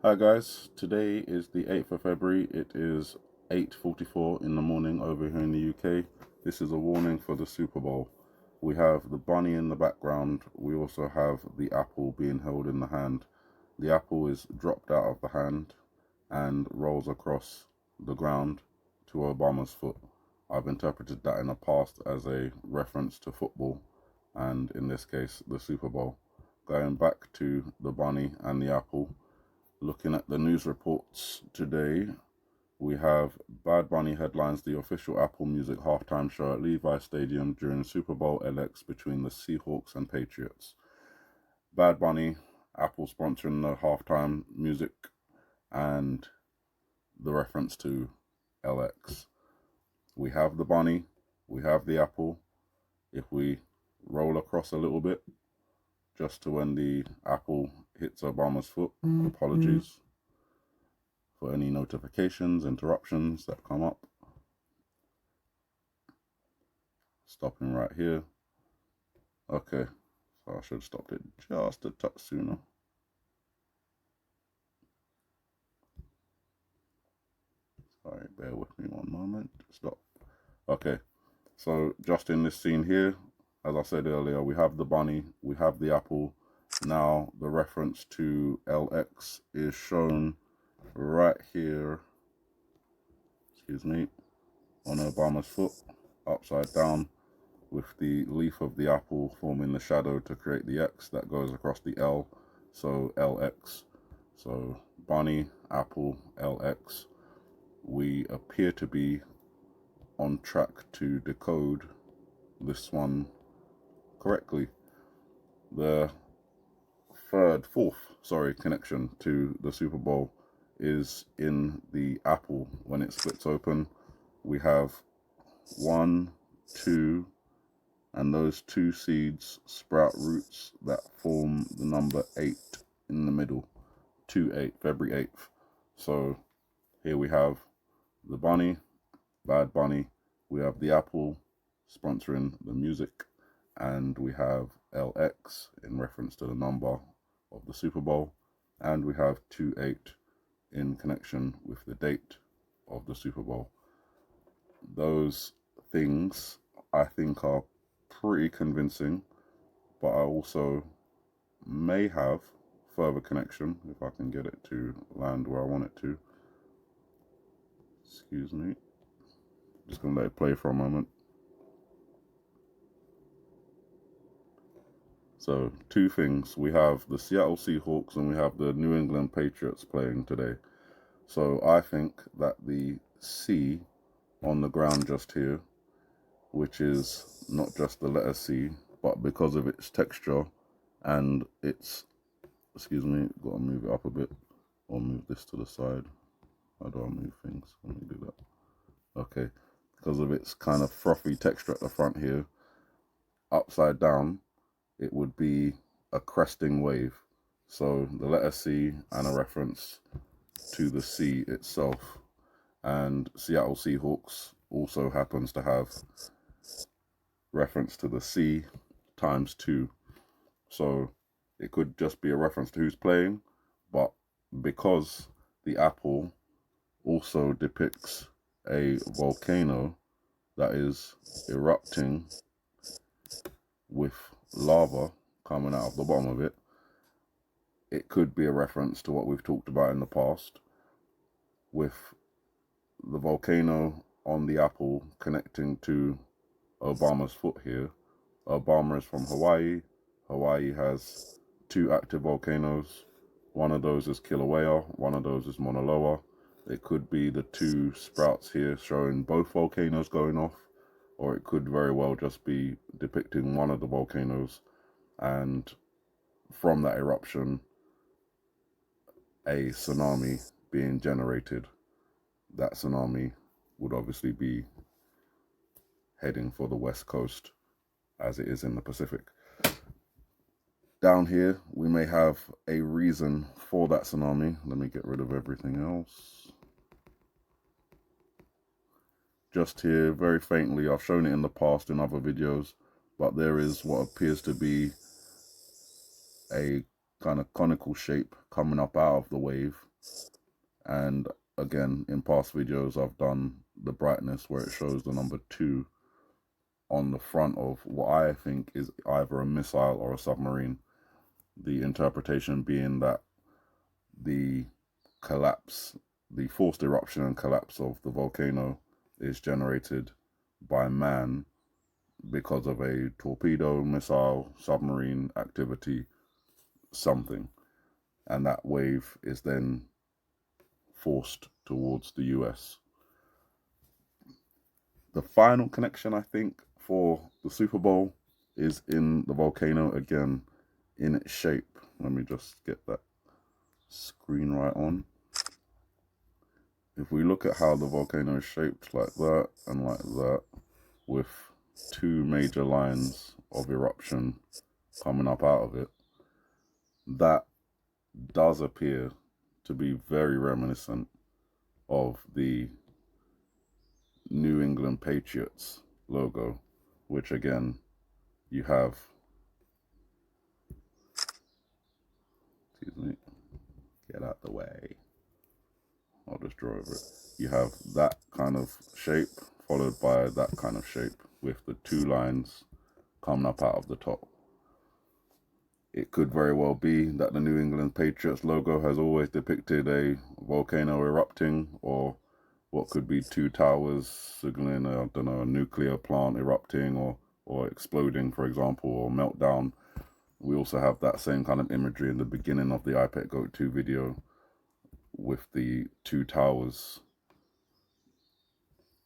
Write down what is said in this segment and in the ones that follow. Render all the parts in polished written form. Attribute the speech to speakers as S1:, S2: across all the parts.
S1: Hi guys, today is the 8th of February. It is 8:44 in the morning over here in the UK. This is a warning for the Super Bowl. We have the bunny in the background. We also have the apple being held in the hand. The apple is dropped out of the hand and rolls across the ground to Obama's foot. I've interpreted that in the past as a reference to football, and in this case, the Super Bowl. Going back to the bunny and the apple, looking at the news reports today, we have Bad Bunny headlines the official Apple Music halftime show at Levi Stadium during Super Bowl LX between the Seahawks and Patriots. Bad Bunny, Apple sponsoring the halftime music, and the reference to LX. We have the bunny, we have the apple. If we roll across a little bit, just to when the apple hits Obama's foot, apologies for any notifications, interruptions that come up. Stopping right here. Okay, so I should have stopped it just a touch sooner. Sorry, bear with me one moment. Stop. Okay, so just in this scene here, as I said earlier, we have the bunny, we have the apple. Now the reference to LX is shown right here, excuse me, on Obama's foot, upside down, with the leaf of the apple forming the shadow to create the X that goes across the L, so LX. So bunny, apple, LX. We appear to be on track to decode this one correctly. The fourth connection to the Super Bowl is in the apple. When it splits open, we have 1, 2, and those 2 seeds sprout roots that form the number 8 in the middle. 2-8, February 8th. So here we have the bunny, Bad Bunny, we have the apple sponsoring the music, and we have LX in reference to the number of the Super Bowl, and we have 2-8 in connection with the date of the Super Bowl. Those things I think are pretty convincing, but I also may have further connection if I can get it to land where I want it to. Excuse me. Just gonna let it play for a moment. So 2 things. We have the Seattle Seahawks and we have the New England Patriots playing today. So I think that the C on the ground just here, which is not just the letter C, but because of its texture and its, excuse me, gotta move it up a bit, or move this to the side. How do I move things? Let me do that. Okay, because of its kind of frothy texture at the front here, upside down, it would be a cresting wave. So the letter C and a reference to the sea itself. And Seattle Seahawks also happens to have reference to the sea times 2. So it could just be a reference to who's playing, but because the apple also depicts a volcano that is erupting with lava coming out of the bottom of it, it could be a reference to what we've talked about in the past, with the volcano on the apple connecting to Obama's foot here. Obama is from Hawaii. Hawaii has 2 active volcanoes. One of those is Kilauea, one of those is Mauna Loa. It could be the 2 sprouts here showing both volcanoes going off, or it could very well just be depicting one of the volcanoes, and from that eruption, a tsunami being generated. That tsunami would obviously be heading for the west coast, as it is in the Pacific. Down here, we may have a reason for that tsunami. Let me get rid of everything else. Just here, very faintly, I've shown it in the past in other videos, but there is what appears to be a kind of conical shape coming up out of the wave, And again, in past videos, I've done the brightness where it shows the number 2 on the front of what I think is either a missile or a submarine. The interpretation being that the collapse, the forced eruption and collapse of the volcano is generated by man because of a torpedo, missile, submarine activity, something. And that wave is then forced towards the US. The final connection, I think, for the Super Bowl is in the volcano again, in its shape. Let me just get that screen right on. If we look at how the volcano is shaped like that and like that, with 2 major lines of eruption coming up out of it, that does appear to be very reminiscent of the New England Patriots logo, which again, you have, excuse me, get out the way, I'll just draw over it. You have that kind of shape followed by that kind of shape with the 2 lines coming up out of the top. It could very well be that the New England Patriots logo has always depicted a volcano erupting, or what could be 2 towers signaling a, I don't know, a nuclear plant erupting or exploding, for example, or meltdown. We also have that same kind of imagery in the beginning of the iPet Goat 2 video with the 2 towers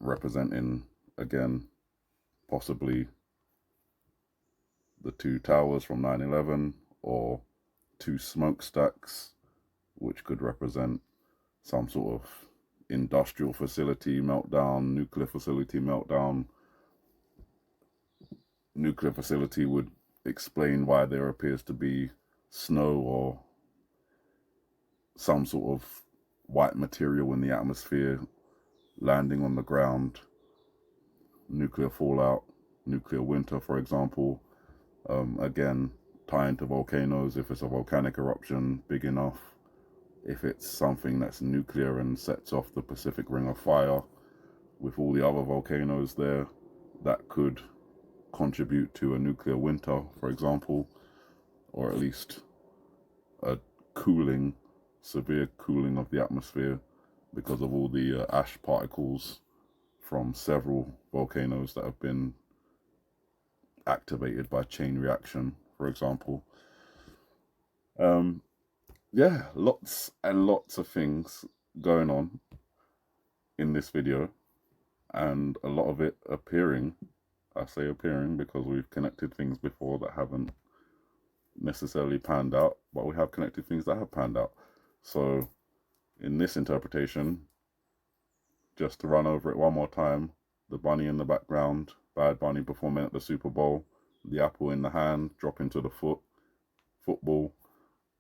S1: representing, again, possibly the 2 towers from 9/11, or 2 smokestacks, which could represent some sort of industrial facility meltdown, nuclear facility meltdown. Nuclear facility would explain why there appears to be snow or some sort of white material in the atmosphere landing on the ground. Nuclear fallout, nuclear winter, for example. Again, tying to volcanoes, if it's a volcanic eruption big enough, if it's something that's nuclear and sets off the Pacific Ring of Fire with all the other volcanoes there, that could contribute to a nuclear winter, for example, or at least a cooling, severe cooling of the atmosphere because of all the ash particles from several volcanoes that have been activated by chain reaction, for example. Yeah, lots and lots of things going on in this video, and a lot of it appearing. I say appearing because we've connected things before that haven't necessarily panned out, but we have connected things that have panned out. So in this interpretation, just to run over it one more time, the bunny in the background, Bad Bunny performing at the Super Bowl, the apple in the hand dropping to the football.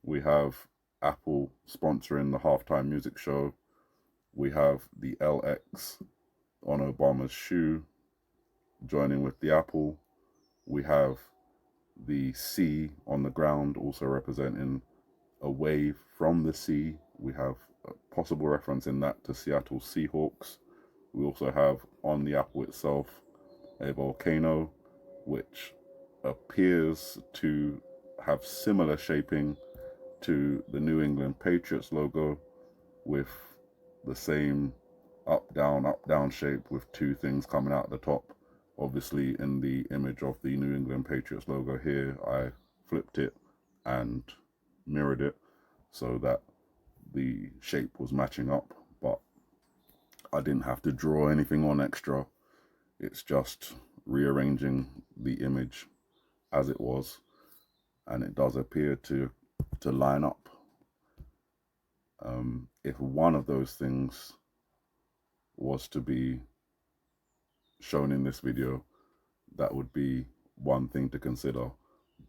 S1: We have Apple sponsoring the halftime music show. We have the LX on Obama's shoe joining with the apple. We have the sea on the ground also representing a wave from the sea. We have a possible reference in that to Seattle Seahawks. We also have on the apple itself a volcano which appears to have similar shaping to the New England Patriots logo, with the same up down shape with 2 things coming out the top. Obviously in the image of the New England Patriots logo here, I flipped it and mirrored it so that the shape was matching up, but I didn't have to draw anything on extra. It's just rearranging the image as it was, and it does appear to line up. If one of those things was to be shown in this video, that would be one thing to consider.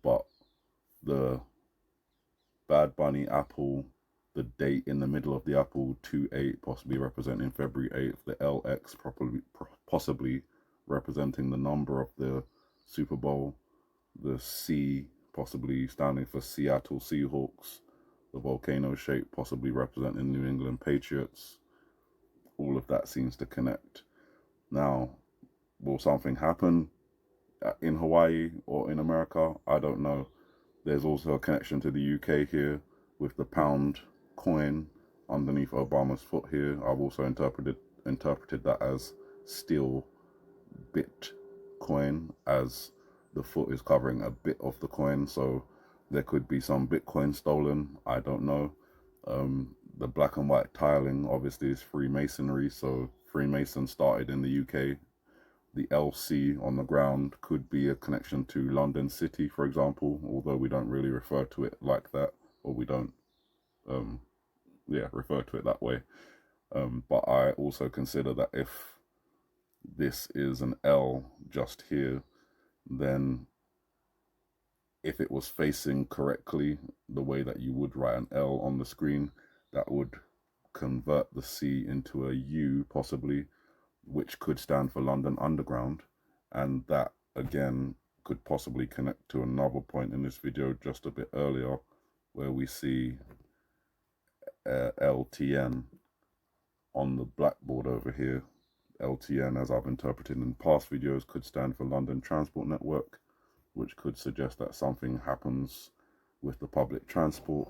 S1: But the Bad Bunny apple, the date in the middle of the apple, 2/8, possibly representing February 8th, the LX possibly representing the number of the Super Bowl, the C possibly standing for Seattle Seahawks, the volcano shape possibly representing New England Patriots. All of that seems to connect. Now, will something happen in Hawaii or in America? I don't know. There's also a connection to the UK here with the pound coin underneath Obama's foot here. I've also interpreted that as steel Bitcoin, as the foot is covering a bit of the coin, so there could be some Bitcoin stolen. I don't know. The black and white tiling obviously is Freemasonry, so Freemason started in the UK. The LC on the ground could be a connection to London City, for example, although we don't really refer to it like that, or we don't refer to it that way. But I also consider that if this is an L just here, then if it was facing correctly, the way that you would write an L on the screen, that would convert the C into a U possibly, which could stand for London Underground. And that again could possibly connect to another point in this video just a bit earlier, where we see LTN on the blackboard over here. LTN, as I've interpreted in past videos, could stand for London Transport Network, which could suggest that something happens with the public transport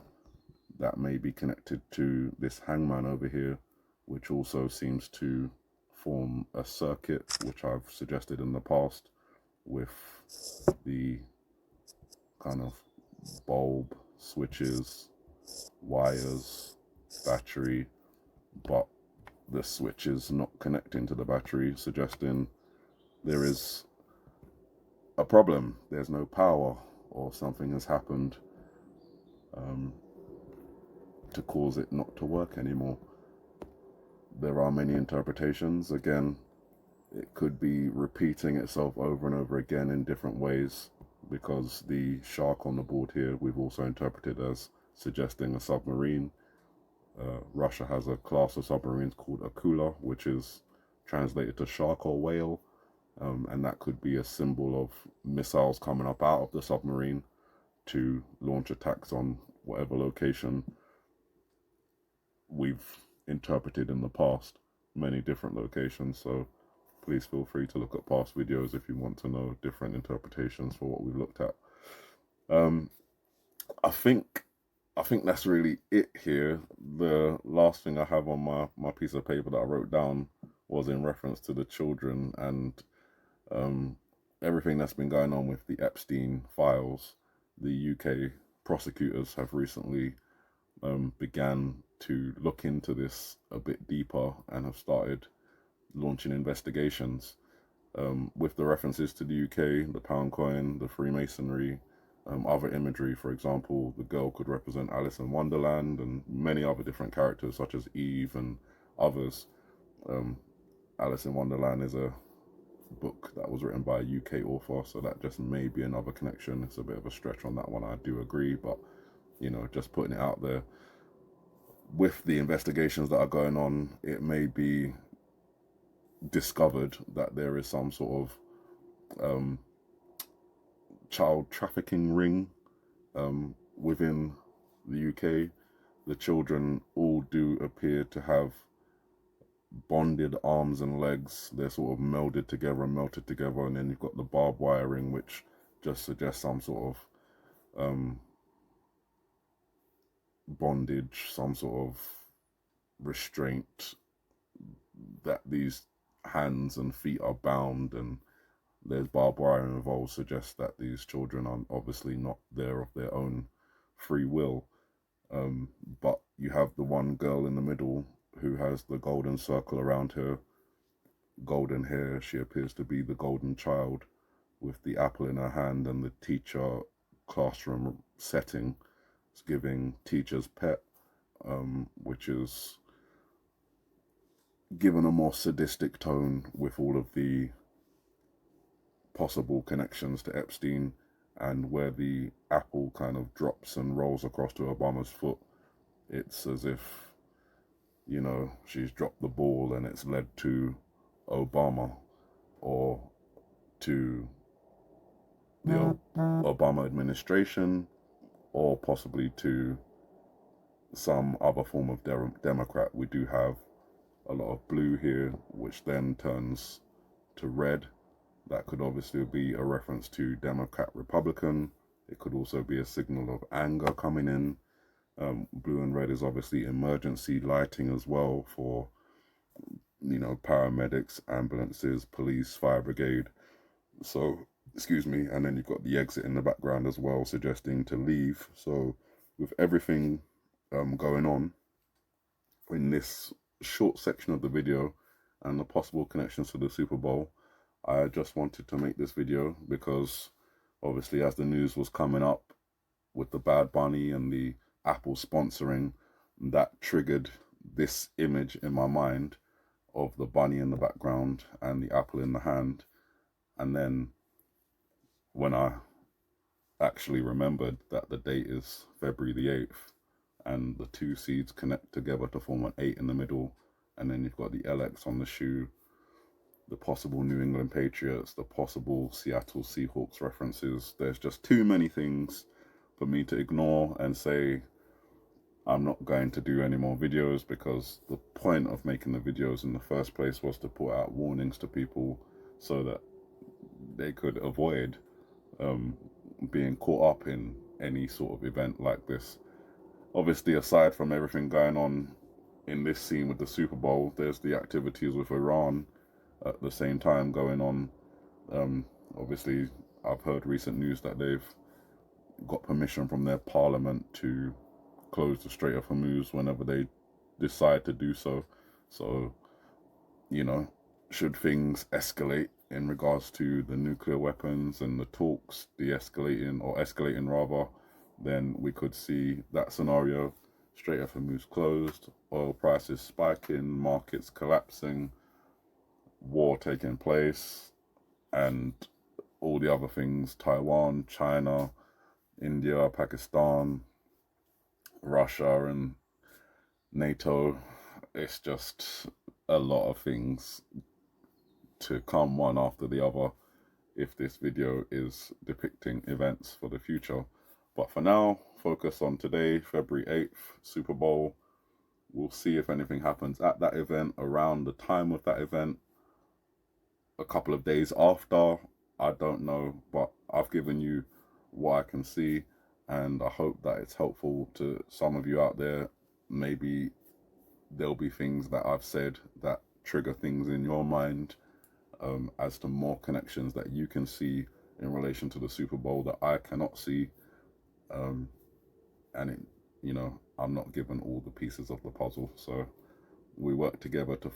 S1: that may be connected to this hangman over here, which also seems to form a circuit, which I've suggested in the past, with the kind of bulb, switches, wires, battery, but the switch is not connecting to the battery, suggesting there is a problem. There's no power, or something has happened to cause it not to work anymore. There are many interpretations. Again, it could be repeating itself over and over again in different ways, because the shark on the board here we've also interpreted as suggesting a submarine. Russia has a class of submarines called Akula, which is translated to shark or whale, and that could be a symbol of missiles coming up out of the submarine to launch attacks on whatever location. We've interpreted in the past many different locations, so please feel free to look at past videos if you want to know different interpretations for what we've looked at. I think that's really it here. The last thing I have on my piece of paper that I wrote down was in reference to the children and everything that's been going on with the Epstein files. The UK prosecutors have recently began to look into this a bit deeper and have started launching investigations with the references to the UK, the pound coin, the Freemasonry, other imagery. For example, the girl could represent Alice in Wonderland and many other different characters such as Eve and others. Alice in Wonderland is a book that was written by a UK author, so that just may be another connection. It's a bit of a stretch on that one, I do agree, but you know, just putting it out there. With the investigations that are going on, it may be discovered that there is some sort of child trafficking ring within the UK. The children all do appear to have bonded arms and legs. They're sort of melded together and melted together, and then you've got the barbed wiring, which just suggests some sort of bondage, some sort of restraint, that these hands and feet are bound and there's barbed wire involved, suggests that these children are obviously not there of their own free will. But you have the one girl in the middle who has the golden circle around her, golden hair. She appears to be the golden child with the apple in her hand, and the teacher classroom setting is giving teacher's pet, which is given a more sadistic tone with all of the possible connections to Epstein, and where the apple kind of drops and rolls across to Obama's foot. It's as if, you know, she's dropped the ball and it's led to Obama or to the Obama administration, or possibly to some other form of Democrat. We do have a lot of blue here, which then turns to red. That could obviously be a reference to Democrat, Republican. It could also be a signal of anger coming in. Blue and red is obviously emergency lighting as well for, you know, paramedics, ambulances, police, fire brigade. So, excuse me, and then you've got the exit in the background as well, suggesting to leave. So, with everything going on in this short section of the video and the possible connections to the Super Bowl, I just wanted to make this video because obviously as the news was coming up with the Bad Bunny and the Apple sponsoring, that triggered this image in my mind of the bunny in the background and the apple in the hand. And then when I actually remembered that the date is February the 8th and the two seeds connect together to form an 8 in the middle, and then you've got the LX on the shoe, the possible New England Patriots, the possible Seattle Seahawks references. There's just too many things for me to ignore and say I'm not going to do any more videos, because the point of making the videos in the first place was to put out warnings to people so that they could avoid being caught up in any sort of event like this. Obviously, aside from everything going on in this scene with the Super Bowl, there's the activities with Iran at the same time going on. Obviously, I've heard recent news that they've got permission from their parliament to close the Strait of Hormuz whenever they decide to do so. So, you know, should things escalate in regards to the nuclear weapons and the talks de-escalating, or escalating rather, then we could see that scenario. Strait of Hormuz closed, oil prices spiking, markets collapsing, war taking place, and all the other things: Taiwan, China, India, Pakistan, Russia, and NATO. It's just a lot of things to come, one after the other, if this video is depicting events for the future. But for now, focus on today, February 8th, Super Bowl. We'll see if anything happens at that event, around the time of that event, a couple of days after, I don't know, but I've given you what I can see, and I hope that it's helpful to some of you out there. Maybe there'll be things that I've said that trigger things in your mind as to more connections that you can see in relation to the Super Bowl that I cannot see. And it, you know, I'm not given all the pieces of the puzzle, so we work together to